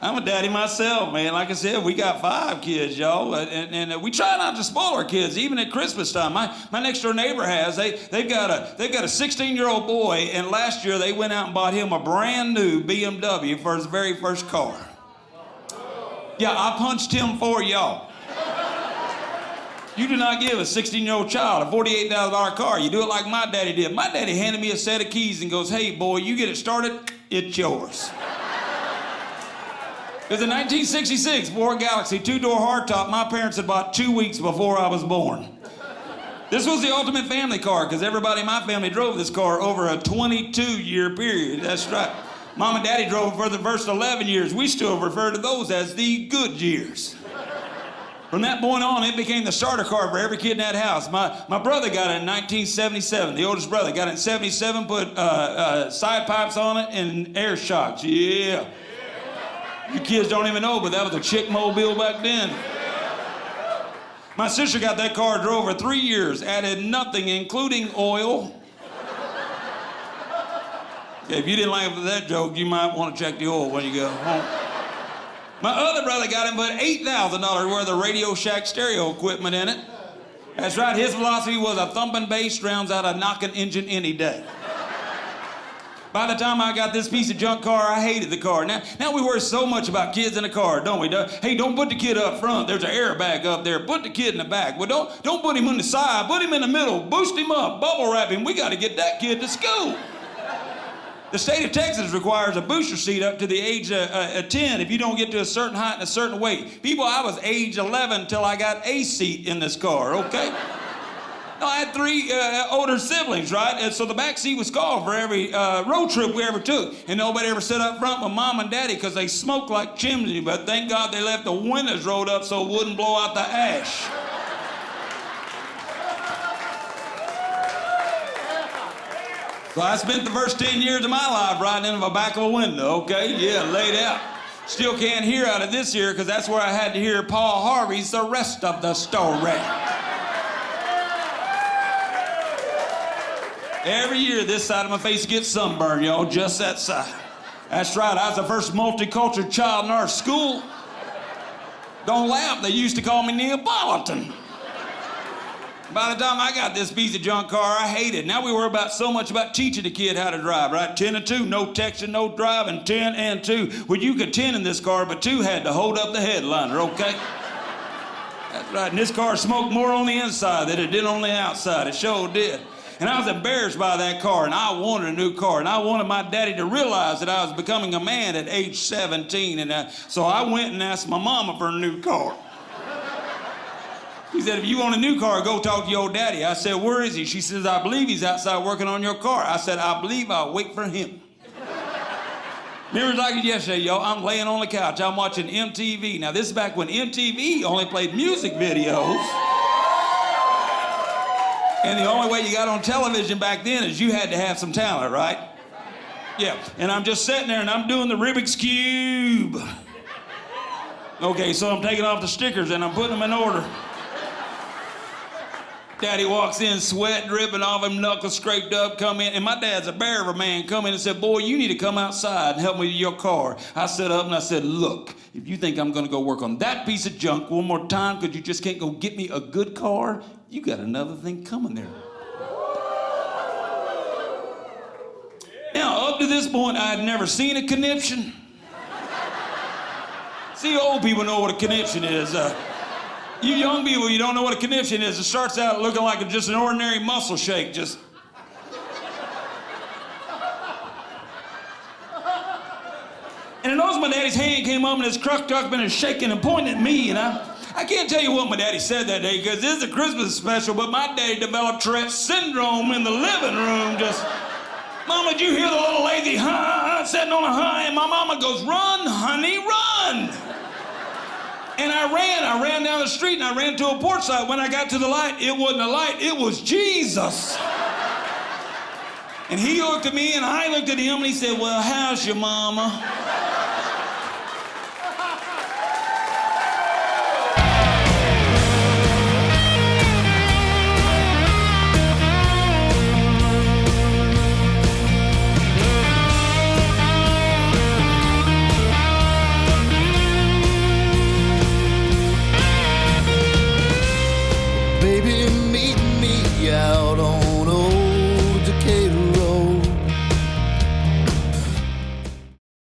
I'm a daddy myself, man. Like I said, we got 5 kids, y'all, and we try not to spoil our kids, even at Christmas time. My next door neighbor has. They've got a 16-year-old boy, and last year they went out and bought him a brand new BMW for his very first car. Yeah, I punched him for y'all. You do not give a 16-year-old child a $48,000 car. You do it like my daddy did. My daddy handed me a set of keys and goes, "Hey, boy, you get it started, it's yours." It was a 1966 Ford Galaxy 2-door hardtop my parents had bought 2 weeks before I was born. This was the ultimate family car because everybody in my family drove this car over a 22-year period. That's right. Mom and Daddy drove for the first 11 years. We still refer to those as the good years. From that point on, it became the starter car for every kid in that house. My brother got it in 1977. The oldest brother got it in 77, put side pipes on it and air shocks. Yeah. You kids don't even know, but that was a chick mobile back then. My sister got that car, drove for 3 years, added nothing, including oil. Okay, if you didn't laugh at that joke, you might want to check the oil when you go home. My other brother got him, put $8,000 worth of Radio Shack stereo equipment in it. That's right, his philosophy was a thumping bass drowns out a knocking engine any day. By the time I got this piece of junk car, I hated the car. Now we worry so much about kids in the car, don't we? Hey, don't put the kid up front. There's an airbag up there. Put the kid in the back. Well, don't put him on the side. Put him in the middle. Boost him up. Bubble wrap him. We got to get that kid to school. The state of Texas requires a booster seat up to the age of 10 if you don't get to a certain height and a certain weight. People, I was age 11 until I got a seat in this car, okay? No, I had 3 older siblings, right? And so the back seat was called for every road trip we ever took. And nobody ever sat up front with Mom and Daddy because they smoked like chimney, but thank God they left the windows rolled up so it wouldn't blow out the ash. So I spent the first 10 years of my life riding in the back of a window, okay? Yeah, laid out. Still can't hear out of this year because that's where I had to hear Paul Harvey's The Rest of the Story. Every year, this side of my face gets sunburned, y'all, just that side. That's right, I was the first multicultural child in our school. Don't laugh, they used to call me Neapolitan. By the time I got this piece of junk car, I hated it. Now we worry about so much about teaching the kid how to drive, right? 10 and 2, no texting, no driving, 10 and 2. Well, you could 10 in this car, but 2 had to hold up the headliner, okay? That's right, and this car smoked more on the inside than it did on the outside. It sure did. And I was embarrassed by that car, and I wanted a new car, and I wanted my daddy to realize that I was becoming a man at age 17, and so I went and asked my mama for a new car. He said, "If you want a new car, go talk to your daddy." I said, "Where is he?" She says, "I believe he's outside working on your car." I said, "I believe I'll wait for him." Remember like it yesterday, y'all. I'm laying on the couch. I'm watching MTV. Now, this is back when MTV only played music videos. And the only way you got on television back then is you had to have some talent, right? Yeah, and I'm just sitting there and I'm doing the Rubik's Cube. Okay, so I'm taking off the stickers and I'm putting them in order. Daddy walks in, sweat dripping off him, knuckles scraped up, come in, and my dad's a bear of a man, come in and said, "Boy, you need to come outside and help me with your car." I stood up and I said, "Look, if you think I'm gonna go work on that piece of junk one more time because you just can't go get me a good car, you got another thing coming there." Now, up to this point, I had never seen a conniption. See, old people know what a conniption is. You young people, you don't know what a conniption is. It starts out looking like just an ordinary muscle shake, just... And I noticed my daddy's hand came up and his crux duckman is shaking and pointing at me, and I can't tell you what my daddy said that day because this is a Christmas special, but my daddy developed Tourette's syndrome in the living room, just... "Mama, did you hear the little lazy sitting on a high?" And my mama goes, "Run, honey, run!" And I ran down the street and I ran to a porch light. When I got to the light, it wasn't a light, it was Jesus. And he looked at me and I looked at him and he said, "Well, how's your mama?"